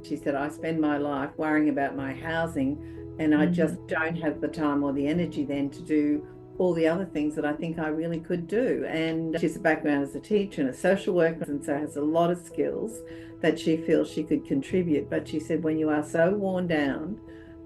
She said, I spend my life worrying about my housing and I just don't have the time or the energy then to do all the other things that I think I really could do. And she's a background as a teacher and a social worker, and so has a lot of skills that she feels she could contribute. But she said, when you are so worn down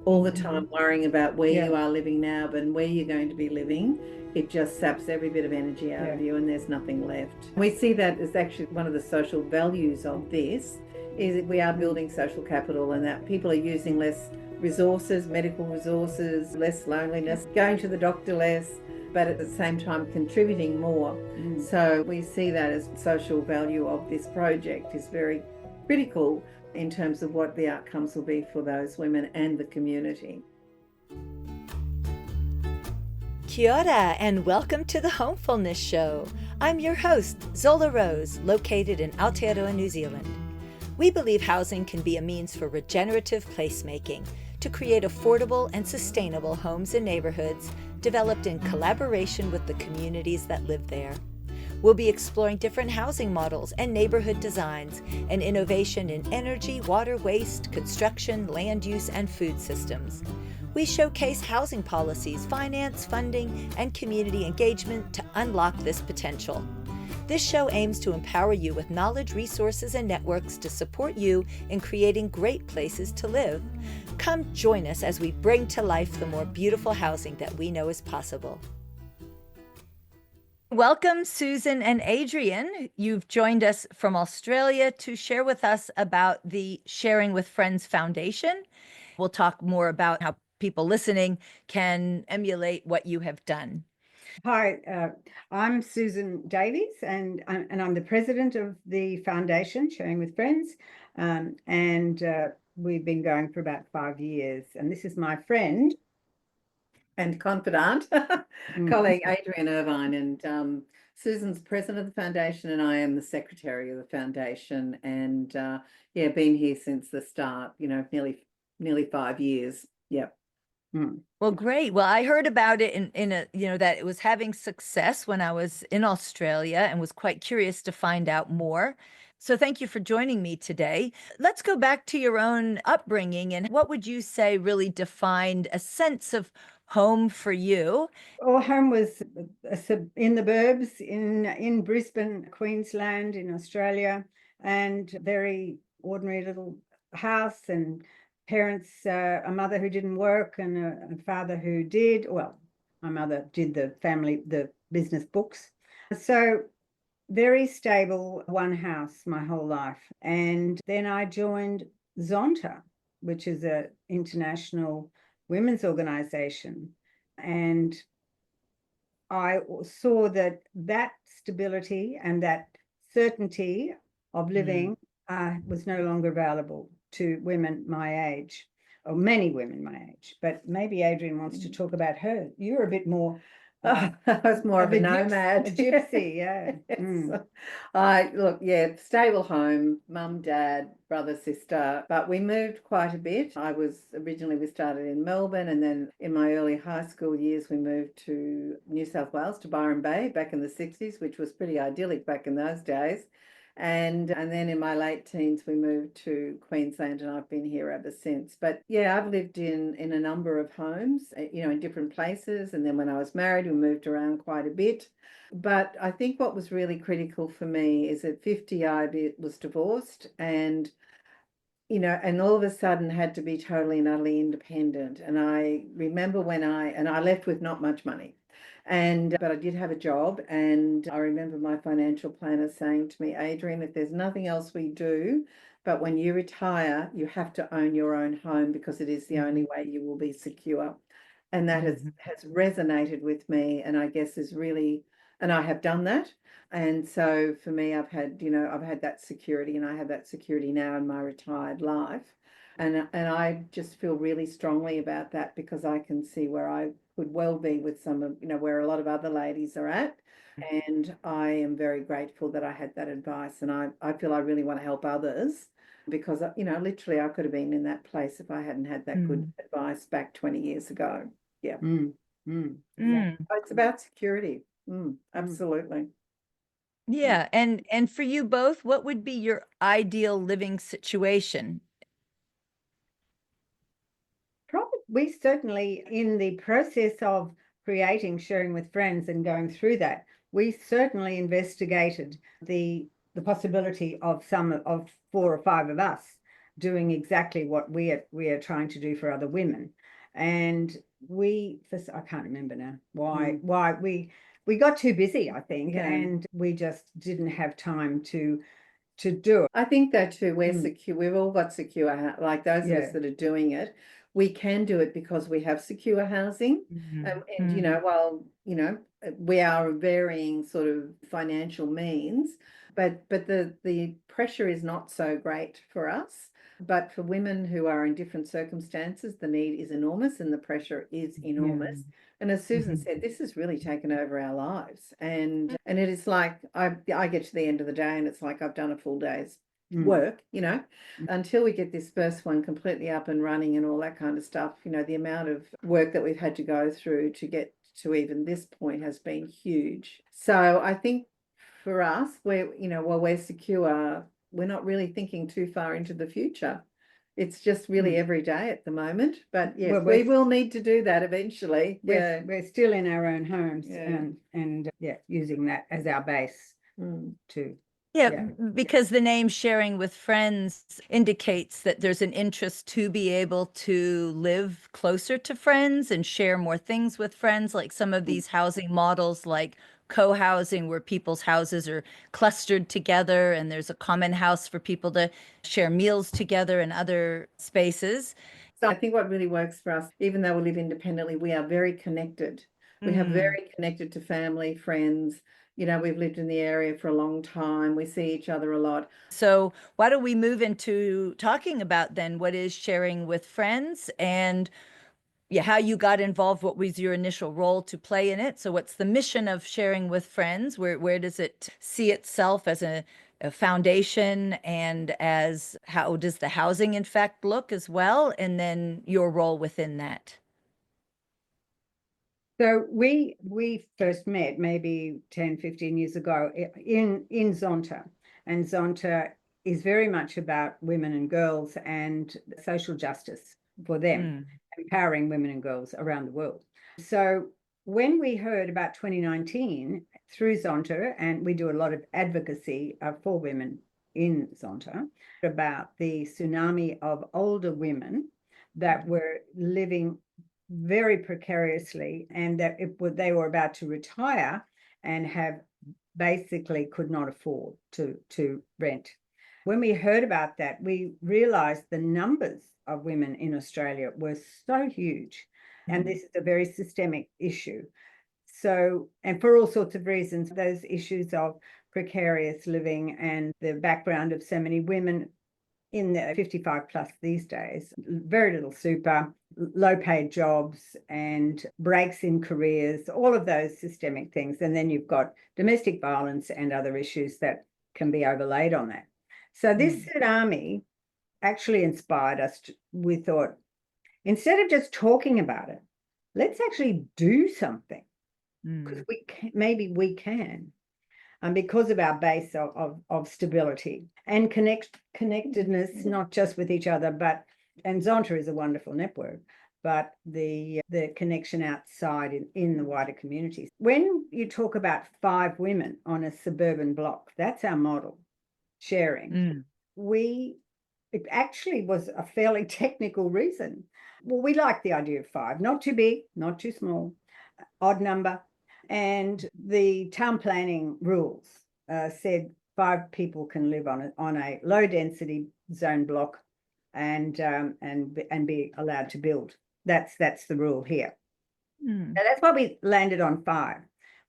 all the time worrying about where you are living now, but where you're going to be living, it just saps every bit of energy out of you and there's nothing left. We see that as actually one of the social values of this, is that we are building social capital and that people are using less resources, medical resources, less loneliness, going to the doctor less, but at the same time contributing more. So we see that as social value of this project is very critical in terms of what the outcomes will be for those women and the community. Kia ora and welcome to the Homefulness Show. I'm your host, Zola Rose, located in Aotearoa, New Zealand. We believe housing can be a means for regenerative placemaking to create affordable and sustainable homes and neighborhoods developed in collaboration with the communities that live there. We'll be exploring different housing models and neighborhood designs and innovation in energy, water, waste, construction, land use, and food systems. We showcase housing policies, finance, funding, and community engagement to unlock this potential. This show aims to empower you with knowledge, resources, and networks to support you in creating great places to live. Come join us as we bring to life the more beautiful housing that we know is possible. Welcome, Susan and Adrienne. You've joined us from Australia to share with us about the Sharing with Friends Foundation. We'll talk more about how people listening can emulate what you have done. Hi, I'm Susan Davies, and I'm the president of the foundation, Sharing with Friends, and we've been going for about 5 years. And this is my friend and confidant, colleague Adrienne Irvine, and Susan's president of the foundation, and I am the secretary of the foundation. And been here since the start. Nearly 5 years. Yep. Well, great. Well, I heard about it in a, that it was having success when I was in Australia and was quite curious to find out more. So thank you for joining me today. Let's go back to your own upbringing and what would you say really defined a sense of home for you? Well, home was in the burbs in Brisbane, Queensland, in Australia, and very ordinary little house and parents, a mother who didn't work and a father who did. Well, my mother did the business books. So very stable, one house my whole life. And then I joined Zonta, which is an international women's organization. And I saw that stability and that certainty of living was no longer available to women my age, or many women my age. But maybe Adrienne wants to talk about her. You're a bit more... I was more of a nomad. A gypsy, yeah. Yes. Stable home, mum, dad, brother, sister, but we moved quite a bit. We started in Melbourne, and then in my early high school years, we moved to New South Wales, to Byron Bay back in the 60s, which was pretty idyllic back in those days. And then in my late teens, we moved to Queensland, and I've been here ever since. But yeah, I've lived in a number of homes, in different places. And then when I was married, we moved around quite a bit. But I think what was really critical for me is at 50, I was divorced and all of a sudden had to be totally and utterly independent. And I remember when I left with not much money. But I did have a job, and I remember my financial planner saying to me, Adrienne, if there's nothing else we do, but when you retire, you have to own your own home because it is the only way you will be secure. And that has resonated with me, and I guess and I have done that. And so for me, I've had that security, and I have that security now in my retired life. And I just feel really strongly about that because I can see where I could well be with some of, where a lot of other ladies are at. And I am very grateful that I had that advice. And I feel I really want to help others because, literally I could have been in that place if I hadn't had that good advice back 20 years ago. Yeah. Yeah. It's about security. Absolutely. Yeah. And for you both, what would be your ideal living situation? we certainly, in the process of creating Sharing with Friends and going through that, we certainly investigated the possibility of some of 4 or 5 of us doing exactly what we are trying to do for other women. And I can't remember now why we got too busy, I think, and we just didn't have time to do it. I think that too, we're secure. We've all got secure, like those of us that are doing it, we can do it because we have secure housing. And you know, while, you know, we are varying sort of financial means, but the pressure is not so great for us. But for women who are in different circumstances, the need is enormous and the pressure is enormous. And as Susan said, this has really taken over our lives. And it is like I get to the end of the day and it's like I've done a full day's work, you know, until we get this first one completely up and running and all that kind of stuff. You know, the amount of work that we've had to go through to get to even this point has been huge. So I think for us, we're, you know, while we're secure, we're not really thinking too far into the future. It's just really every day at the moment. But yes, well, we will need to do that eventually. We're still in our own homes and using that as our base to. Yeah, because the name Sharing with Friends indicates that there's an interest to be able to live closer to friends and share more things with friends, like some of these housing models like co-housing, where people's houses are clustered together and there's a common house for people to share meals together and other spaces. So I think what really works for us, even though we live independently, we are very connected. We have very connected to family, friends. You know, we've lived in the area for a long time. We see each other a lot. So why don't we move into talking about then what is Sharing with Friends and how you got involved, what was your initial role to play in it? So what's the mission of Sharing with Friends? Where does it see itself as a foundation, and as how does the housing in fact look as well? And then your role within that. So we first met maybe 10, 15 years ago in Zonta, and Zonta is very much about women and girls and social justice for them, empowering women and girls around the world. So when we heard about 2019 through Zonta, and we do a lot of advocacy for women in Zonta, about the tsunami of older women that were living very precariously, and that they were about to retire and have basically could not afford to rent. When we heard about that, we realized the numbers of women in Australia were so huge, and this is a very systemic issue. So, and for all sorts of reasons, those issues of precarious living and the background of so many women in the 55 plus these days, very little super, low paid jobs and breaks in careers, all of those systemic things. And then you've got domestic violence and other issues that can be overlaid on that. So this tsunami actually inspired us. We thought, instead of just talking about it, let's actually do something, because maybe we can. Because of our base of stability and connectedness, not just with each other, and Zonta is a wonderful network, but the connection outside in the wider communities. When you talk about 5 women on a suburban block, that's our model, sharing. It actually was a fairly technical reason. Well, we like the idea of 5, not too big, not too small, odd number. And the town planning rules said 5 people can live on a low density zone block and be allowed to build. That's the rule here. And that's why we landed on 5.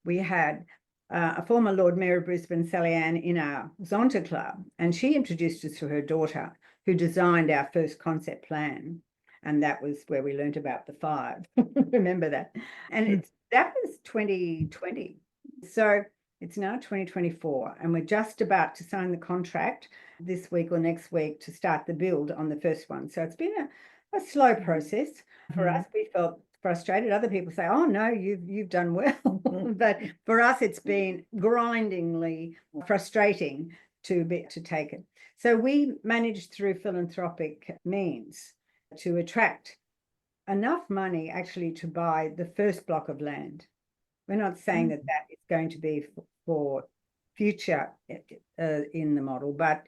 We had a former Lord Mayor of Brisbane, Sally Ann, in our Zonta club, and she introduced us to her daughter, who designed our first concept plan. And that was where we learned about the 5. Remember that? And that was 2020. So it's now 2024, and we're just about to sign the contract this week or next week to start the build on the first one. So it's been a slow process for us. We felt frustrated. Other people say, "Oh no, you've done well," but for us, it's been grindingly frustrating to take it. So we managed through philanthropic means to attract enough money actually to buy the first block of land. We're not saying that that is going to be for future in the model, but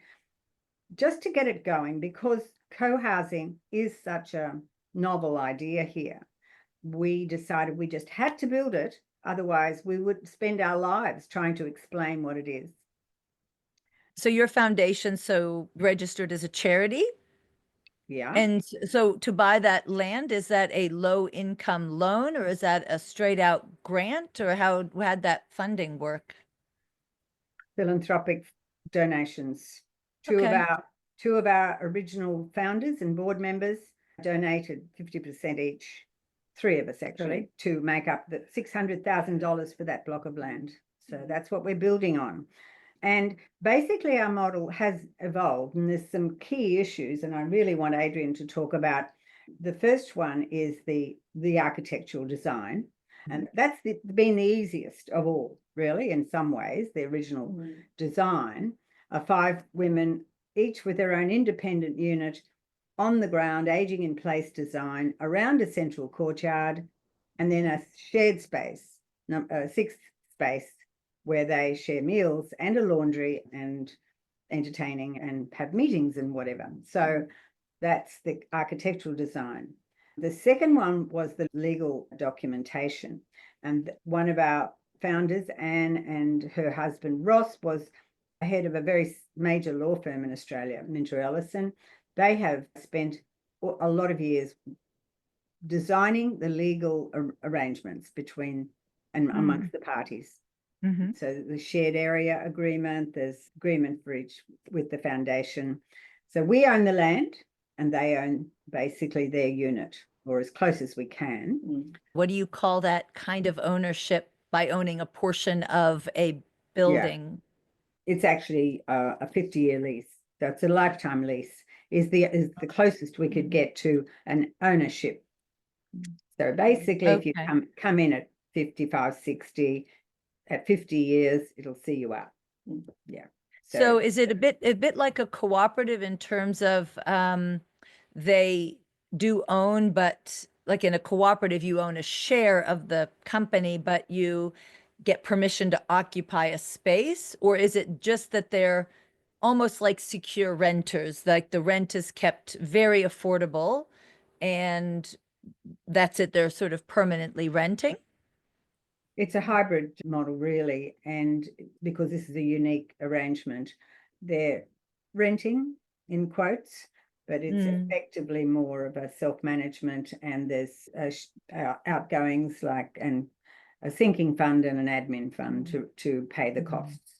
just to get it going, because co-housing is such a novel idea here, we decided we just had to build it. Otherwise, we would spend our lives trying to explain what it is. So your foundation, so registered as a charity? Yeah. And so to buy that land, is that a low income loan or is that a straight out grant, or how'd that funding work? Philanthropic donations. Okay. Two of our original founders and board members donated 50% each, three of us actually, to make up the $600,000 for that block of land. So that's what we're building on. And basically our model has evolved, and there's some key issues, and I really want Adrienne to talk about. The first one is the architectural design, and that's been the easiest of all, really, in some ways. The original design are 5 women, each with their own independent unit on the ground, aging in place design around a central courtyard, and then a shared space, sixth space, where they share meals and a laundry and entertaining and have meetings and whatever. So that's the architectural design. The second one was the legal documentation. And one of our founders, Anne, and her husband, Ross, was head of a very major law firm in Australia, Minter Ellison. They have spent a lot of years designing the legal arrangements between and amongst the parties. So the shared area agreement, there's agreement for each with the foundation. So we own the land and they own basically their unit, or as close as we can. What do you call that kind of ownership by owning a portion of a building? Yeah. It's actually a 50-year lease. So it's a lifetime lease is the closest we could get to an ownership. So basically, if you come in at 55, 60, at 50 years, it'll see you out. Yeah. So is it a bit like a cooperative in terms of they do own, but like in a cooperative, you own a share of the company, but you get permission to occupy a space? Or is it just that they're almost like secure renters, like the rent is kept very affordable and that's it, they're sort of permanently renting? It's a hybrid model, really, and because this is a unique arrangement, they're renting, in quotes, but it's effectively more of a self-management, and there's outgoings like a sinking fund and an admin fund to pay the costs.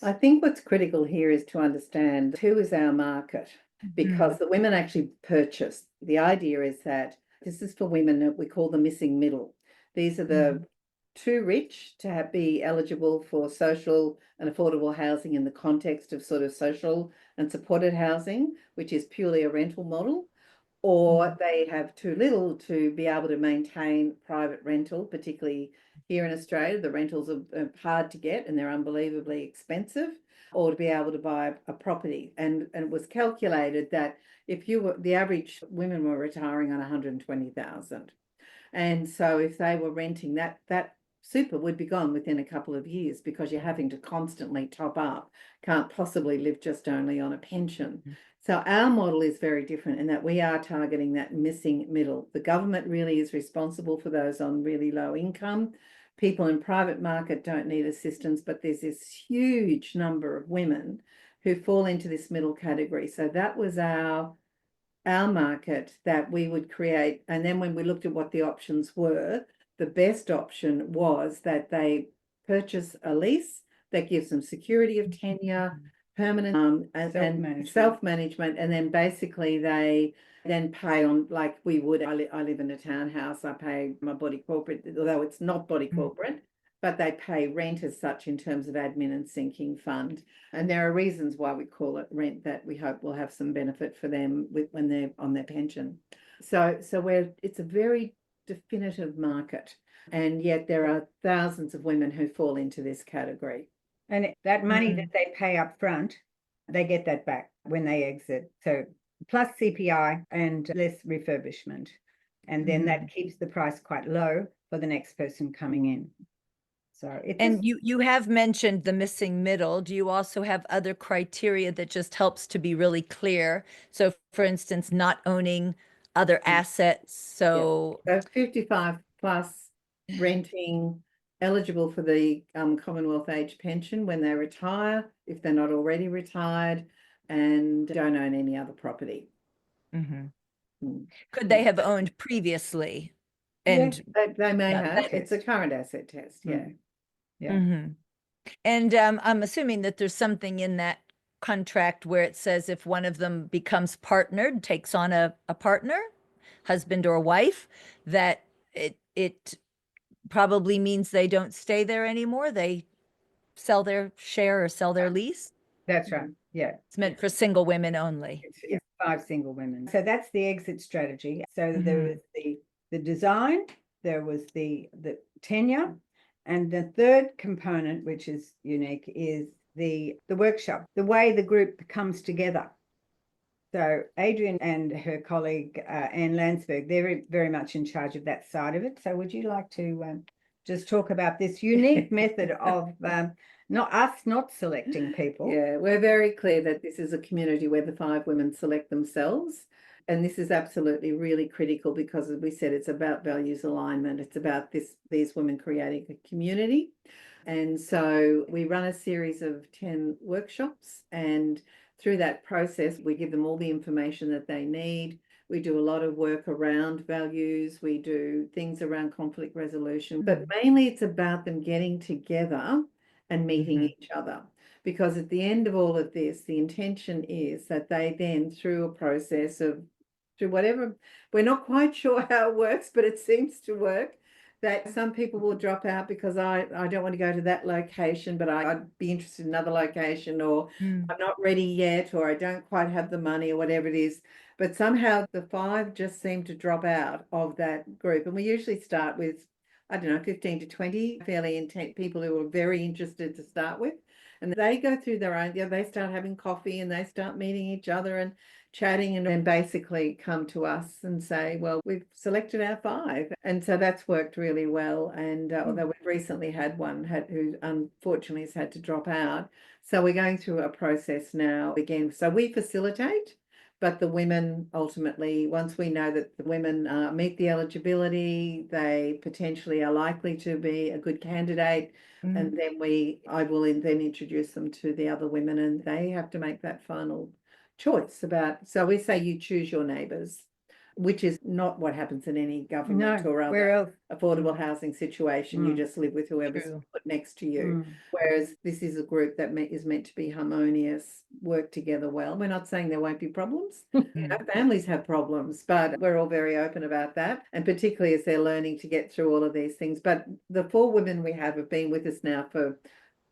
I think what's critical here is to understand who is our market, because the women actually purchase. The idea is that this is for women that we call the missing middle. These are the too rich to be eligible for social and affordable housing in the context of sort of social and supported housing, which is purely a rental model, or they have too little to be able to maintain private rental, particularly here in Australia. The rentals are hard to get and they're unbelievably expensive, or to be able to buy a property. And it was calculated that if you were, the average women were retiring on 120,000. And so if they were renting, that super would be gone within a couple of years, because you're having to constantly top up, can't possibly live just only on a pension. So our model is very different in that we are targeting that missing middle. The government really is responsible for those on really low income. People in private market don't need assistance, but there's this huge number of women who fall into this middle category. So that was our market that we would create. And then when we looked at what the options were, the best option was that they purchase a lease that gives them security of tenure, permanent and self-management, and then basically they then pay on, like we would. I live in a townhouse. I pay my body corporate, although it's not body corporate, but they pay rent as such in terms of admin and sinking fund. And there are reasons why we call it rent that we hope will have some benefit for them when they're on their pension. So it's a very definitive market, and yet there are thousands of women who fall into this category. And that money that they pay up front, they get that back when they exit. So plus CPI and less refurbishment. And then that keeps the price quite low for the next person coming in. So and you have mentioned the missing middle. Do you also have other criteria that just helps to be really clear? So for instance, not owning other assets. So 55 plus, renting, eligible for the Commonwealth age pension when they retire, if they're not already retired, and don't own any other property. could they have owned previously? And they may Yeah, have. It's a current asset test. Yeah. And I'm assuming that there's something in that contract where it says if one of them becomes partnered, takes on a partner, husband or wife, that it probably means they don't stay there anymore. They sell their share or sell their lease. That's right. Yeah. It's meant for single women only. It's 5 single women. So that's the exit strategy. So there was the design, there was the tenure, and the third component, which is unique, is the workshop, the way the group comes together. So Adrienne and her colleague Anne Landsberg, they're very, very much in charge of that side of it. So would you like to just talk about this unique method of not selecting people? Yeah, we're very clear that this is a community where the 5 women select themselves. And this is absolutely really critical because, as we said, it's about values alignment. It's about these women creating a community. And so we run a series of 10 workshops, and through that process, we give them all the information that they need. We do a lot of work around values. We do things around conflict resolution, but mainly it's about them getting together and meeting each other. Because at the end of all of this, the intention is that they then, through a process of, through whatever, we're not quite sure how it works, but it seems to work, that some people will drop out because I don't want to go to that location, but I'd be interested in another location, or I'm not ready yet, or I don't quite have the money, or whatever it is. But somehow the 5 just seem to drop out of that group. And we usually start with, I don't know, 15 to 20 fairly intent people who are very interested to start with. And they go through their own, they start having coffee and they start meeting each other and chatting, and then basically come to us and say, well, we've selected our 5. And so that's worked really well. And although we've recently had one who unfortunately has had to drop out. So we're going through a process now again. So we facilitate, but the women ultimately, once we know that the women meet the eligibility, they potentially are likely to be a good candidate. And then I will then introduce them to the other women, and they have to make that final choice about. So we say you choose your neighbours, which is not what happens in any government or other affordable housing situation. You just live with whoever's put next to you. Whereas this is a group that is meant to be harmonious, work together well. We're not saying there won't be problems. Families have problems, but we're all very open about that. And particularly as they're learning to get through all of these things. But the 4 women we have been with us now for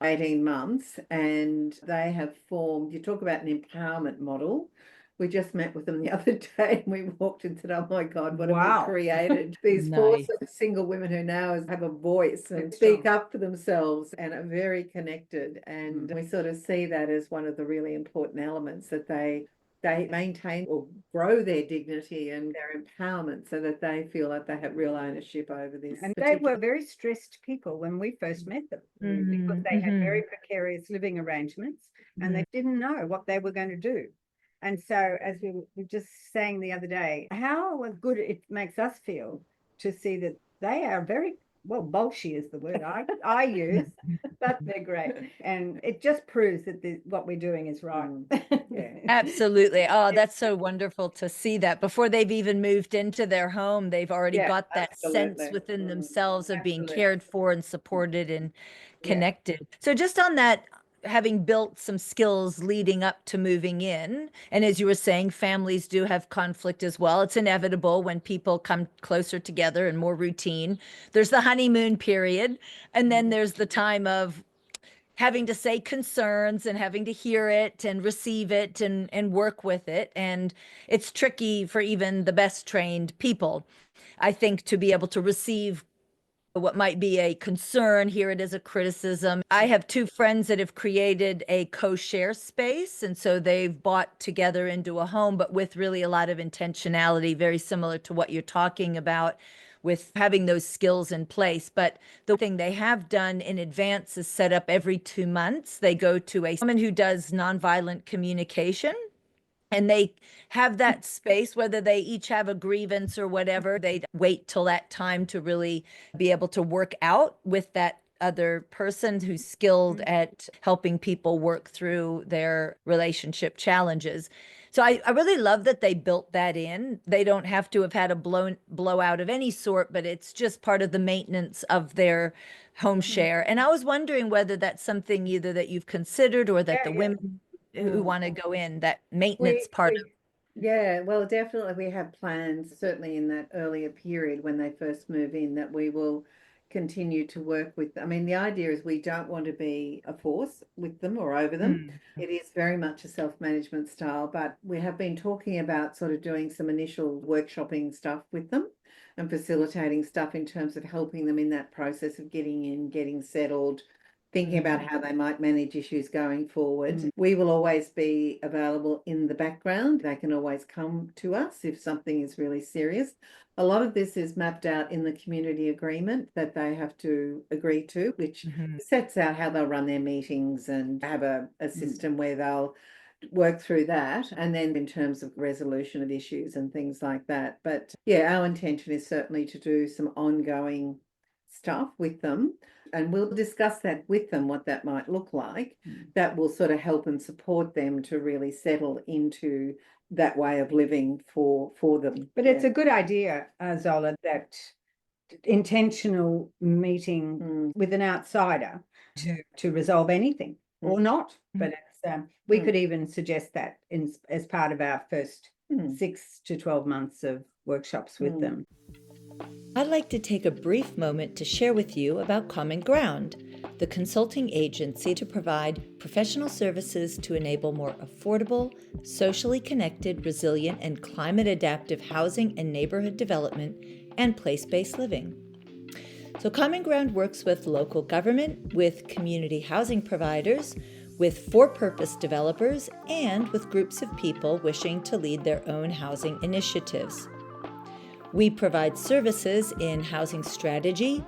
18 months, and they have formed, you talk about an empowerment model. We just met with them the other day, and we walked and said, oh my God, what have we created? These 4 single women who now have a voice and speak up for themselves and are very connected. And we sort of see that as one of the really important elements, that they maintain or grow their dignity and their empowerment so that they feel like they have real ownership over this. And they were very stressed people when we first met them, because they had very precarious living arrangements, and they didn't know what they were going to do. And so, as we were just saying the other day, how good it makes us feel to see that they are very, well, bolshy is the word I use, but they're great. And it just proves that what we're doing is right. Absolutely. Oh, that's so wonderful to see that. Before they've even moved into their home, they've already got that sense within themselves of being cared for and supported and connected. So just on that, having built some skills leading up to moving in, and as you were saying, families do have conflict as well. It's inevitable when people come closer together and more routine. There's the honeymoon period, and then there's the time of having to say concerns and having to hear it and receive it and work with it. And it's tricky for even the best trained people, I think, to be able to receive what might be a concern, hear it as a criticism. I have two friends that have created a co-share space, and so they've bought together into a home, but with really a lot of intentionality, very similar to what you're talking about with having those skills in place. But the thing they have done in advance is set up every 2 months. They go to a woman who does nonviolent communication, and they have that space, whether they each have a grievance or whatever, they wait till that time to really be able to work out with that other person who's skilled at helping people work through their relationship challenges. So I really love that they built that in. They don't have to have had a blowout of any sort, but it's just part of the maintenance of their home share. And I was wondering whether that's something either that you've considered or that the women who want to go in, that maintenance part of. Yeah, well, definitely we have plans, certainly in that earlier period when they first move in, that we will continue to work with. I mean, the idea is we don't want to be a force with them or over them. It is very much a self-management style, but we have been talking about sort of doing some initial workshopping stuff with them and facilitating stuff in terms of helping them in that process of getting in, getting settled, thinking about how they might manage issues going forward. We will always be available in the background. They can always come to us if something is really serious. A lot of this is mapped out in the community agreement that they have to agree to, which sets out how they'll run their meetings and have a system where they'll work through that, and then in terms of resolution of issues and things like that. But yeah, our intention is certainly to do some ongoing stuff with them, and we'll discuss that with them, what that might look like. That will sort of help and support them to really settle into that way of living for them. But it's a good idea, Zola, that intentional meeting with an outsider to resolve anything or not. But it's, we could even suggest that as part of our first 6 to 12 months of workshops with them. I'd like to take a brief moment to share with you about Common Ground, the consulting agency to provide professional services to enable more affordable, socially connected, resilient, and climate-adaptive housing and neighborhood development and place-based living. So Common Ground works with local government, with community housing providers, with for-purpose developers, and with groups of people wishing to lead their own housing initiatives. We provide services in housing strategy,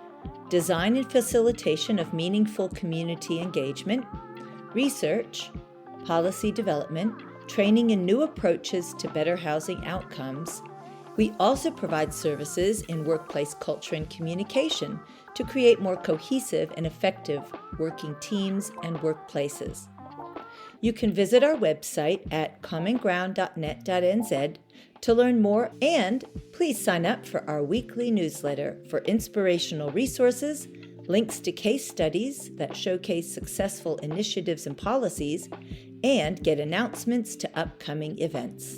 design and facilitation of meaningful community engagement, research, policy development, training in new approaches to better housing outcomes. We also provide services in workplace culture and communication to create more cohesive and effective working teams and workplaces. You can visit our website at commonground.net.nz to learn more, and please sign up for our weekly newsletter for inspirational resources, links to case studies that showcase successful initiatives and policies, and get announcements to upcoming events.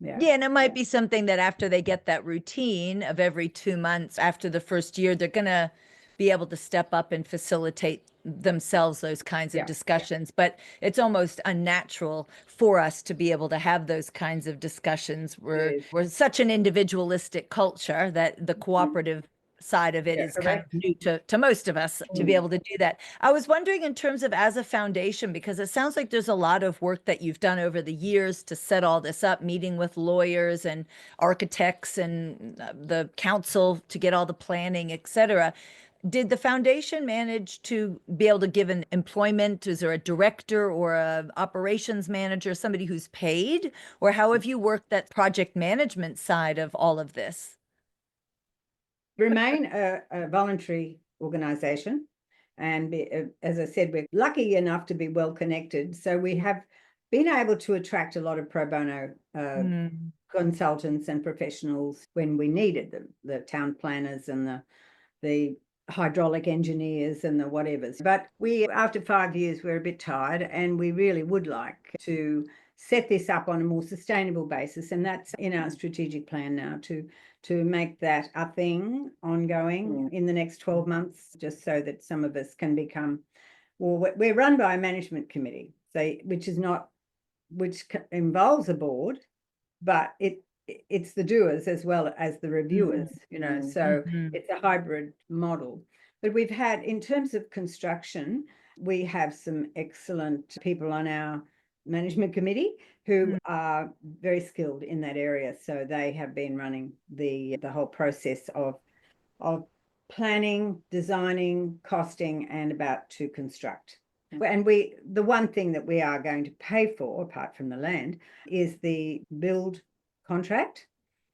Yeah, and it might be something that after they get that routine of every 2 months, after the first year, they're going to be able to step up and facilitate themselves those kinds of discussions. But it's almost unnatural for us to be able to have those kinds of discussions. We're such an individualistic culture that the cooperative side of it is kind of new to most of us to be able to do that. I was wondering in terms of as a foundation, because it sounds like there's a lot of work that you've done over the years to set all this up, meeting with lawyers and architects and the council to get all the planning, et cetera. Did the foundation manage to be able to give an employment? Is there a director or an operations manager, somebody who's paid? Or how have you worked that project management side of all of this? Remain a voluntary organisation. And as I said, we're lucky enough to be well connected. So we have been able to attract a lot of pro bono consultants and professionals when we needed them, the town planners and the hydraulic engineers and the whatevers. But after 5 years, we're a bit tired, and we really would like to set this up on a more sustainable basis. And that's in our strategic plan now to make that a thing ongoing in the next 12 months, just so that some of us can become, well, we're run by a management committee, which involves a board, but it's the doers as well as the reviewers, so Mhm. it's a hybrid model. But we've had, in terms of construction, we have some excellent people on our management committee who are very skilled in that area. So they have been running the whole process of planning, designing, costing, and about to construct. And the one thing that we are going to pay for, apart from the land, is the build contract.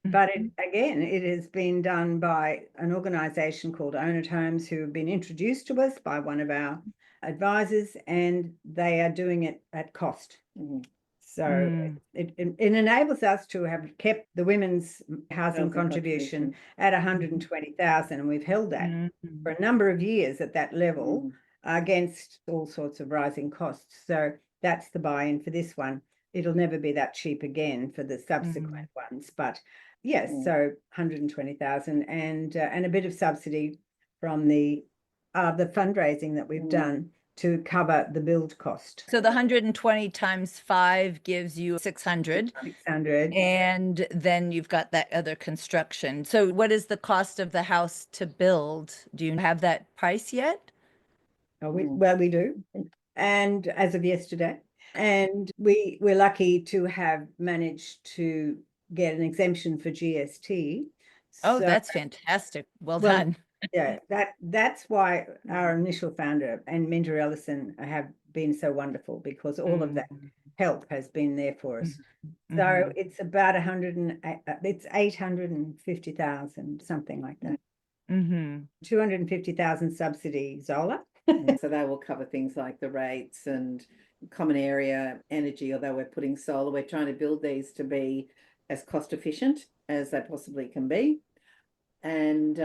But again, it has been done by an organisation called Own at Homes, who have been introduced to us by one of our advisors, and they are doing it at cost. So it enables us to have kept the women's housing contribution at 120,000, and we've held that for a number of years at that level against all sorts of rising costs. So that's the buy-in for this one. It'll never be that cheap again for the subsequent ones, but yes, so 120,000 and a bit of subsidy from the fundraising that we've done to cover the build cost. So the 120 times 5 gives you 600. 600. And then you've got that other construction. So what is the cost of the house to build? Do you have that price yet? Oh, we do. And as of yesterday, and we're lucky to have managed to get an exemption for GST. Oh, So, that's fantastic. Well done. yeah, that's why our initial founder and Minter Ellison have been so wonderful, because all of that help has been there for us. So it's about 850,000, something like that. 250,000 subsidy, Zola. So they will cover things like the rates and common area energy, although we're putting solar. We're trying to build these to be as cost efficient as they possibly can be. And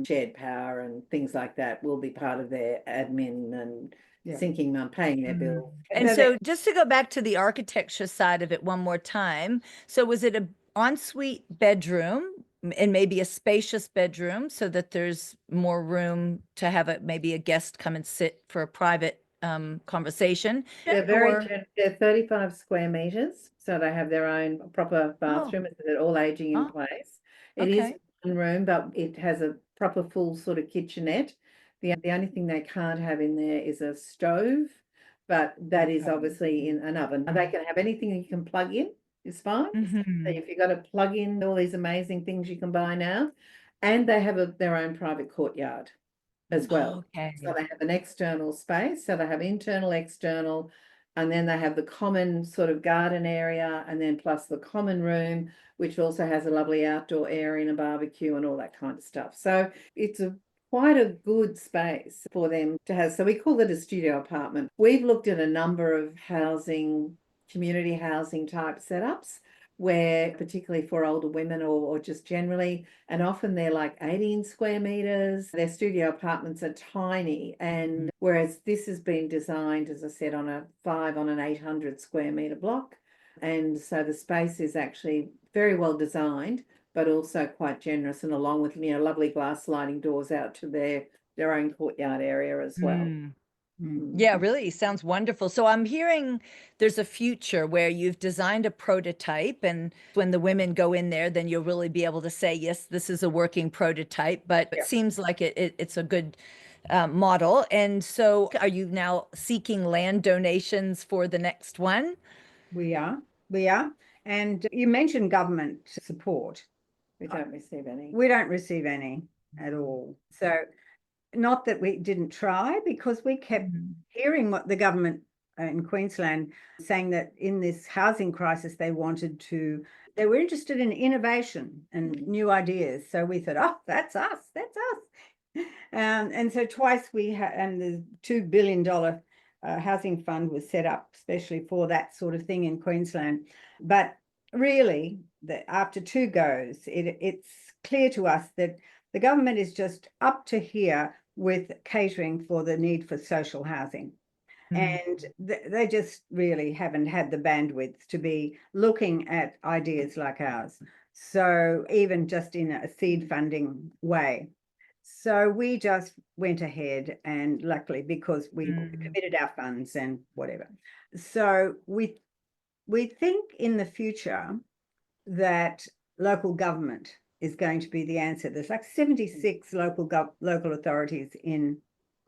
shared power and things like that will be part of their admin and syncing on paying their bills. And so just to go back to the architecture side of it one more time. So was it an ensuite bedroom and maybe a spacious bedroom so that there's more room to have maybe a guest come and sit for a private conversation? They're they're 35 square meters, so they have their own proper bathroom. They're all aging in place. It is one room, but it has a proper full sort of kitchenette. The only thing they can't have in there is a stove, but that is obviously in an oven. They can have anything you can plug in, is fine. So if you've got to plug in all these amazing things you can buy now, and they have their own private courtyard as well. So they have an external space, so they have internal, external, and then they have the common sort of garden area, and then plus the common room, which also has a lovely outdoor area and a barbecue and all that kind of stuff. So it's quite a good space for them to have. So we call it a studio apartment. We've looked at a number of community housing type setups, where particularly for older women or just generally, and often they're like 18 square meters. Their studio apartments are tiny, and whereas this has been designed, as I said, on an 800 square meter block. And so the space is actually very well designed, but also quite generous, and along with lovely glass sliding doors out to their own courtyard area as well. Yeah, really sounds wonderful. So I'm hearing there's a future where you've designed a prototype, and when the women go in there, then you'll really be able to say, yes, this is a working prototype, but it seems like it's a good model. And so are you now seeking land donations for the next one? We are. And you mentioned government support. We don't receive any. We don't receive any at all. So not that we didn't try, because we kept hearing what the government in Queensland saying, that in this housing crisis they were interested in innovation and new ideas. So we thought, oh, that's us. And so twice and the $2 billion housing fund was set up especially for that sort of thing in Queensland. But really, after 2 goes, it's clear to us that the government is just up to here with catering for the need for social housing. And they just really haven't had the bandwidth to be looking at ideas like ours. So even just in a seed funding way. So we just went ahead, and luckily, because we committed our funds and whatever. So we think in the future that local government is going to be the answer. There's like 76 local authorities in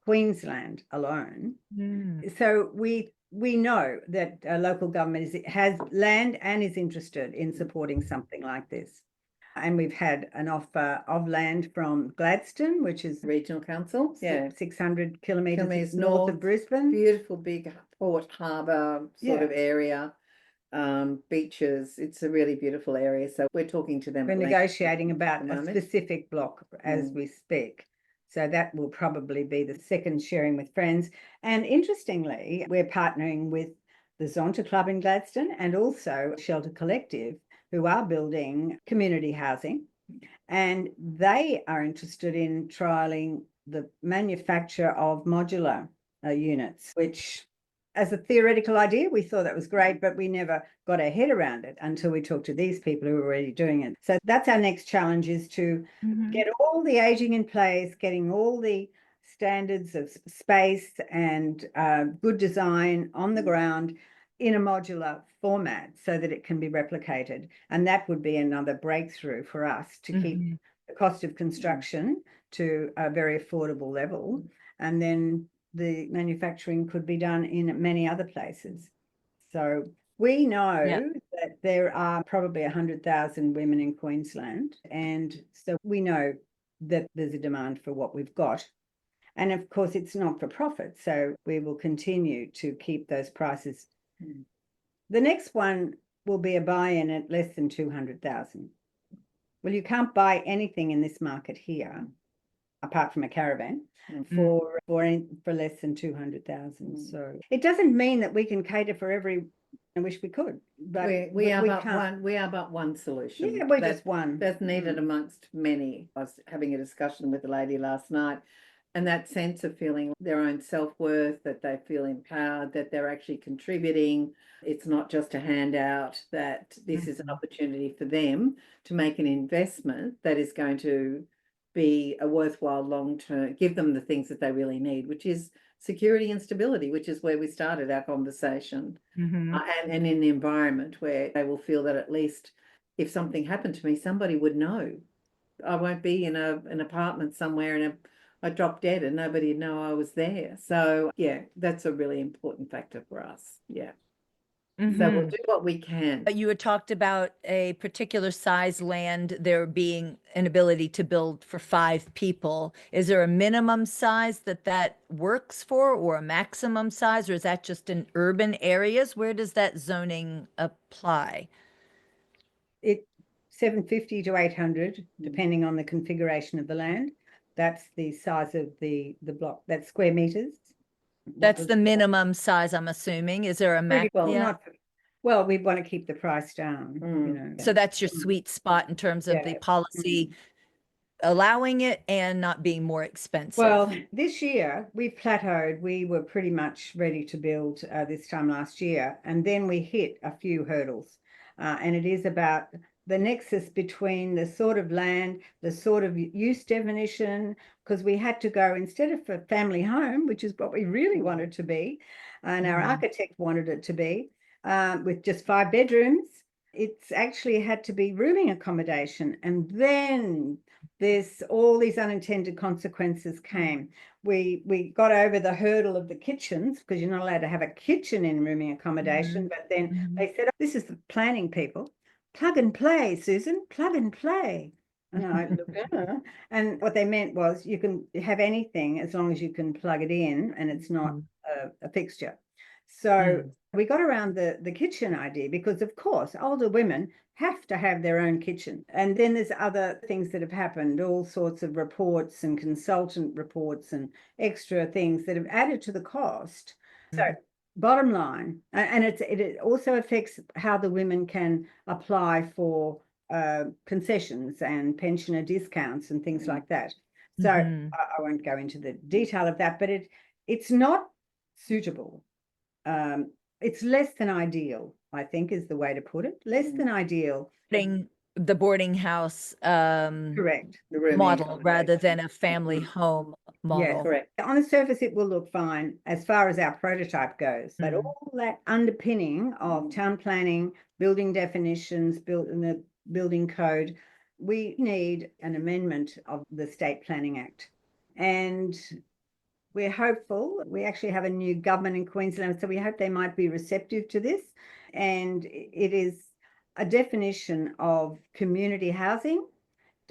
Queensland alone. So we know that local government has land and is interested in supporting something like this. And we've had an offer of land from Gladstone, which is Regional Council, 600 kilometres Kilometres north of Brisbane. Beautiful big port harbour sort of area, beaches. It's a really beautiful area. So we're talking to them. We're negotiating about a specific block as we speak. So that will probably be the second sharing with friends. And interestingly, we're partnering with the Zonta Club in Gladstone and also Shelter Collective, who are building community housing. And they are interested in trialling the manufacture of modular units, which as a theoretical idea, we thought that was great, but we never got our head around it until we talked to these people who are already doing it. So that's our next challenge, is to get all the aging in place, getting all the standards of space and good design on the ground in a modular format so that it can be replicated. And that would be another breakthrough for us to keep the cost of construction to a very affordable level. And then the manufacturing could be done in many other places. So we know that there are probably 100,000 women in Queensland. And so we know that there's a demand for what we've got. And of course, it's not for profit. So we will continue to keep those prices. The next one will be a buy-in at less than 200,000. Well, you can't buy anything in this market here, apart from a caravan, for less than 200,000. So it doesn't mean that we can cater for every. I wish we could, but we are but one solution. Yeah, we're just one. That's needed amongst many. I was having a discussion with a lady last night, and that sense of feeling their own self-worth, that they feel empowered, that they're actually contributing. It's not just a handout, that this is an opportunity for them to make an investment that is going to be a worthwhile long-term, give them the things that they really need, which is security and stability, which is where we started our conversation. And in the environment where they will feel that at least if something happened to me, somebody would know. I won't be in an apartment somewhere and I dropped dead and nobody'd know I was there. So yeah, that's a really important factor for us. Yeah. So we'll do what we can. You had talked about a particular size land, there being an ability to build for 5 people. Is there a minimum size that works for, or a maximum size, or is that just in urban areas? Where does that zoning apply? It 750 to 800, depending on the configuration of the land. That's the size of the block. That's square meters. That's the minimum size, I'm assuming. Is there a max? Well, we want to keep the price down, you know. So that's your sweet spot in terms of the policy allowing it and not being more expensive. Well, this year we've plateaued. We were pretty much ready to build this time last year, and then we hit a few hurdles. And it is about the nexus between the sort of land, the sort of use definition, because we had to go, instead of a family home, which is what we really wanted to be, and our architect wanted it to be, with just 5 bedrooms, it's actually had to be rooming accommodation. And then there's all these unintended consequences came. We got over the hurdle of the kitchens, because you're not allowed to have a kitchen in rooming accommodation. But then they said, oh, this is the planning people. Plug and play, Susan, plug and play. And I looked at her, and what they meant was you can have anything as long as you can plug it in and it's not a fixture. So we got around the kitchen idea, because of course older women have to have their own kitchen. And then there's other things that have happened, all sorts of reports and consultant reports and extra things that have added to the cost. So bottom line, and it also affects how the women can apply for concessions and pensioner discounts and things like that. So I won't go into the detail of that, but it's not suitable. It's less than ideal, I think, is the way to put it. Less than ideal. The boarding house Correct. model rather than a family home model. Yes, correct. On the surface, it will look fine as far as our prototype goes, but all that underpinning of town planning, building definitions, built in the building code, we need an amendment of the State Planning Act. And we're hopeful. We actually have a new government in Queensland, so we hope they might be receptive to this. And it is a definition of community housing,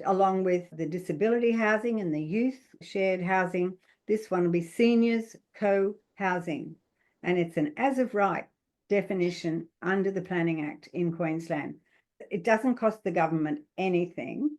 along with the disability housing and the youth shared housing. This one will be seniors co-housing. And it's an as of right definition under the Planning Act in Queensland. It doesn't cost the government anything,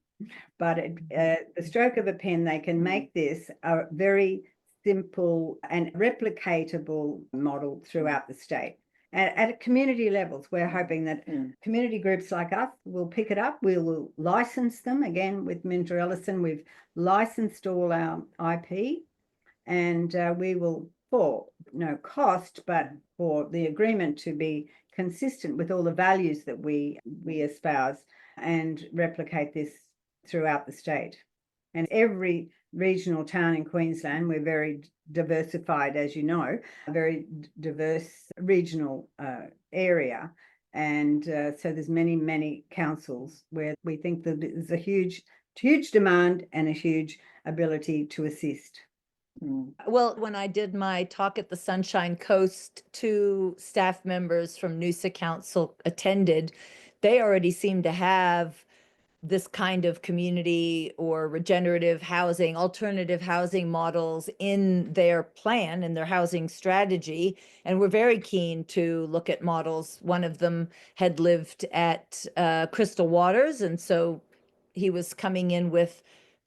but the stroke of a pen, they can make this a very simple and replicatable model throughout the state. At community levels, we're hoping that community groups like us will pick it up. We will license them. Again, with Minter Ellison, we've licensed all our IP, and we will, for no cost, but for the agreement to be consistent with all the values that we espouse, and replicate this throughout the state. And every regional town in Queensland, we're very diversified, as you know, a very diverse regional area. And so there's many councils where we think that there's a huge demand and a huge ability to assist. Well, when I did my talk at the Sunshine Coast, 2 staff members from Noosa Council attended. They already seem to have this kind of community or regenerative housing, alternative housing models in their plan, in their housing strategy. And we're very keen to look at models. One of them had lived at Crystal Waters, and so he was coming in with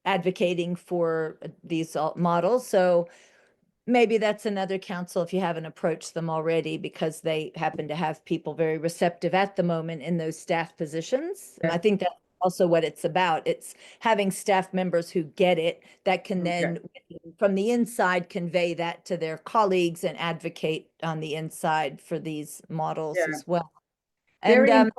advocating for these models. So maybe that's another council if you haven't approached them already, because they happen to have people very receptive at the moment in those staff positions. I think that's also what it's about. It's having staff members who get it, that can then from the inside convey that to their colleagues and advocate on the inside for these models as well. And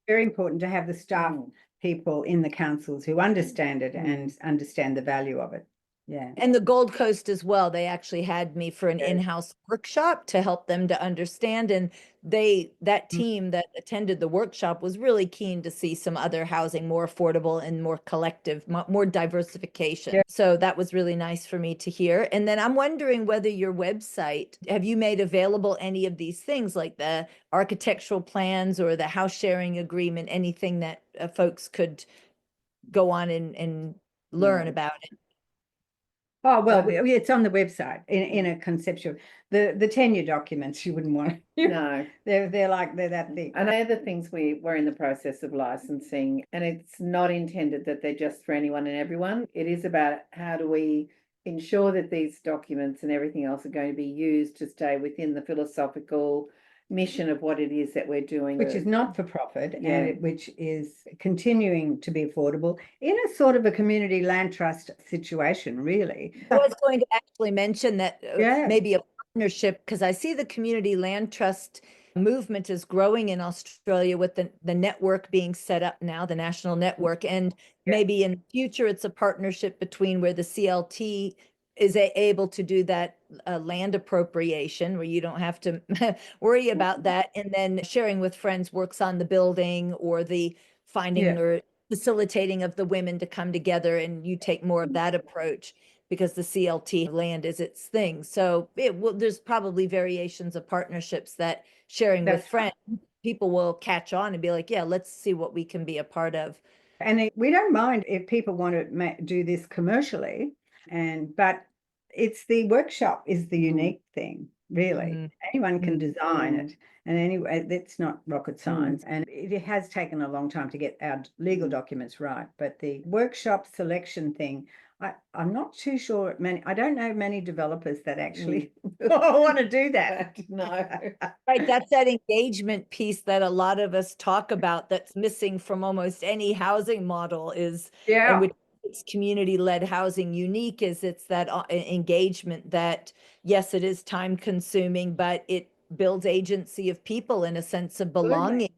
very important to have the staff people in the councils who understand it and understand the value of it. Yeah. And the Gold Coast as well. They actually had me for an in-house workshop to help them to understand. And that team that attended the workshop was really keen to see some other housing more affordable and more collective, more diversification. Yeah. So that was really nice for me to hear. And then I'm wondering whether your website, have you made available any of these things like the architectural plans or the house sharing agreement, anything that folks could go on and learn about it? Oh, well, it's on the website in a conceptual. The tenure documents, you wouldn't want to. No. They're that thick. And they're the things we're in the process of licensing, and it's not intended that they're just for anyone and everyone. It is about how do we ensure that these documents and everything else are going to be used to stay within the philosophical mission of what it is that we're doing, which is not for profit, and which is continuing to be affordable in a sort of a community land trust situation, really. I was going to actually mention that maybe a partnership, because I see the community land trust movement is growing in Australia with the network being set up now, the national network, and maybe in the future it's a partnership between where the CLT is able to do that land appropriation where you don't have to worry about that. And then sharing with friends works on the building or the finding or facilitating of the women to come together, and you take more of that approach because the CLT land is its thing. So there's probably variations of partnerships that sharing with friends, people will catch on and be like, yeah, let's see what we can be a part of. And we don't mind if people want to do this commercially, but it's the workshop is the unique thing, really. Anyone can design it. And anyway, that's not rocket science. And it has taken a long time to get our legal documents right. But the workshop selection thing, I'm not too sure I don't know many developers that actually want to do that. No. Right, that's that engagement piece that a lot of us talk about that's missing from almost any housing model is, and which makes community-led housing unique, is it's that engagement that, yes, it is time consuming, but it builds agency of people and a sense of belonging.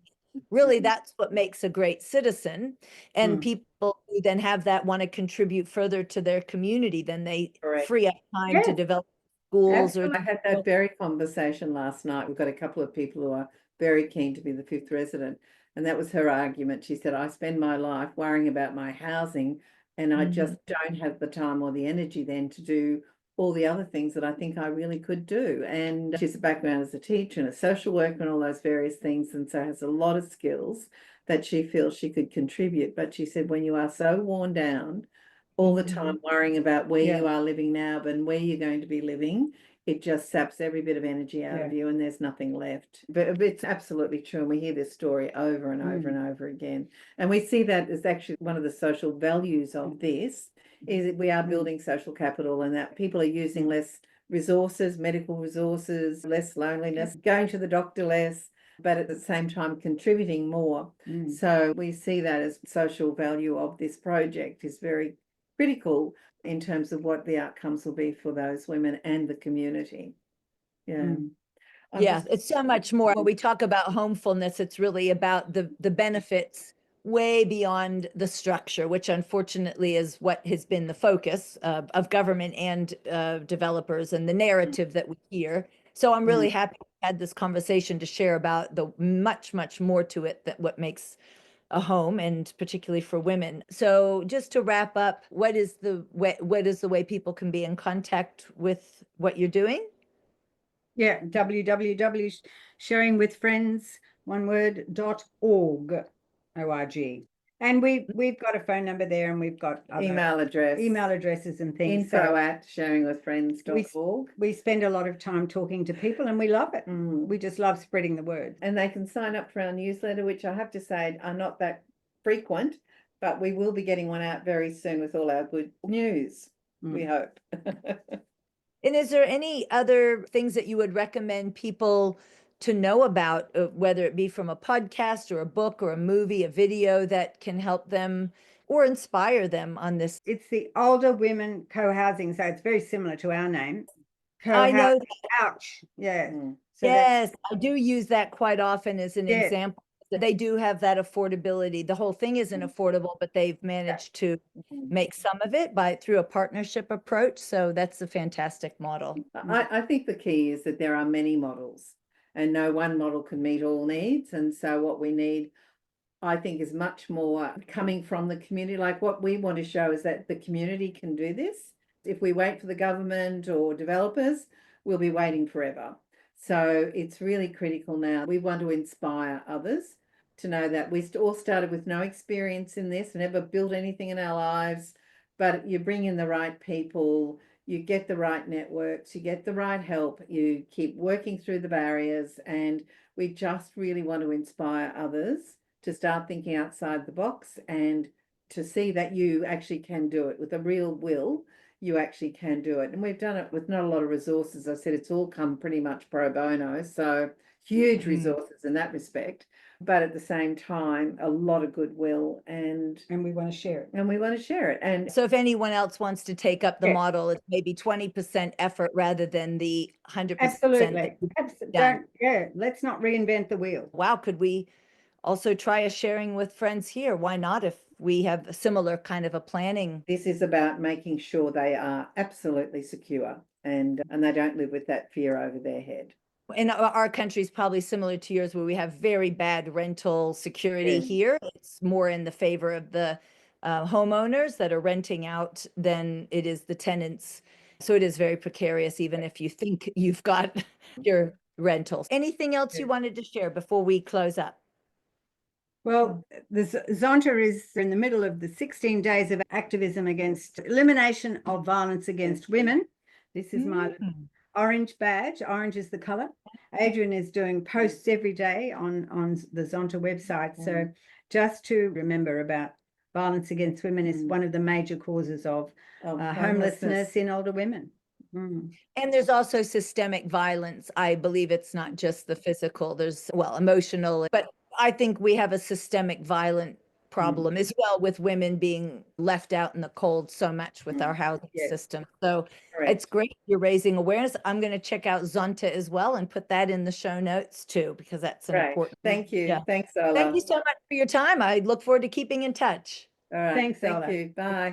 Really, that's what makes a great citizen. And people who then have that want to contribute further to their community, then they free up time to develop schools. I had that very conversation last night. We've got a couple of people who are very keen to be the fifth resident. And that was her argument. She said, I spend my life worrying about my housing, and I just don't have the time or the energy then to do all the other things that I think I really could do. And she's a background as a teacher and a social worker and all those various things, and so has a lot of skills that she feels she could contribute. But she said, when you are so worn down all the time worrying about where you are living now and where you're going to be living, it just saps every bit of energy out of you, and there's nothing left. But it's absolutely true, and we hear this story over and over and over again. And we see that as actually one of the social values of this, is that we are building social capital, and that people are using less resources, medical resources, less loneliness, going to the doctor less, but at the same time contributing more. So we see that as social value of this project is very critical in terms of what the outcomes will be for those women and the community. It's so much more. When we talk about homefulness, it's really about the benefits way beyond the structure, which unfortunately is what has been the focus of government and developers and the narrative that we hear. So I'm really happy we had this conversation to share about the much, much more to it that what makes a home, and particularly for women. So just to wrap up, what is the way people can be in contact with what you're doing? Yeah, www.sharingwithfriends.org. And we've got a phone number there, and we've got email addresses and things. info@sharingwithfriends.org. We spend a lot of time talking to people, and we love it. We just love spreading the word. And they can sign up for our newsletter, which I have to say are not that frequent, but we will be getting one out very soon with all our good news, we hope. And is there any other things that you would recommend people to know about, whether it be from a podcast or a book or a movie, a video that can help them or inspire them on this? It's the Older Women Co-Housing, so it's very similar to our name. I know. Ouch. Yeah. So yes, I do use that quite often as an example. They do have that affordability. The whole thing isn't affordable, but they've managed to make some of it through a partnership approach. So that's a fantastic model. I think the key is that there are many models, and no one model can meet all needs. And so what we need, I think, is much more coming from the community. Like what we want to show is that the community can do this. If we wait for the government or developers, we'll be waiting forever. So it's really critical now. We want to inspire others to know that we all started with no experience in this, never built anything in our lives, but you bring in the right people, you get the right networks, you get the right help, you keep working through the barriers, and we just really want to inspire others to start thinking outside the box and to see that you actually can do it with a real will. You actually can do it. And we've done it with not a lot of resources. I said it's all come pretty much pro bono, so huge resources in that respect, but at the same time, a lot of goodwill, and we want to share it. And so if anyone else wants to take up the model, it's maybe 20% effort rather than the 100%. Absolutely. Let's not reinvent the wheel. Wow, could we also try a sharing with friends here? Why not, if we have a similar kind of a planning? This is about making sure they are absolutely secure and they don't live with that fear over their head. In our country is probably similar to yours, where we have very bad rental security here. It's more in the favor of the homeowners that are renting out than it is the tenants. So it is very precarious, even if you think you've got your rentals. Anything else you wanted to share before we close up? Well, the Zonta is in the middle of the 16 days of activism against elimination of violence against women. This is my orange badge. Orange is the color. Adrienne is doing posts every day on the Zonta website. So just to remember about violence against women is one of the major causes of homelessness in older women. And there's also systemic violence. I believe it's not just the physical, there's, emotional, but I think we have a systemic violent problem as well, with women being left out in the cold so much with our housing system. So it's great you're raising awareness. I'm going to check out Zonta as well and put that in the show notes too, because that's an important. Thank you. Thanks, Ola. Thank you so much for your time. I look forward to keeping in touch. All right. Thanks, Thank Ola. you. Bye.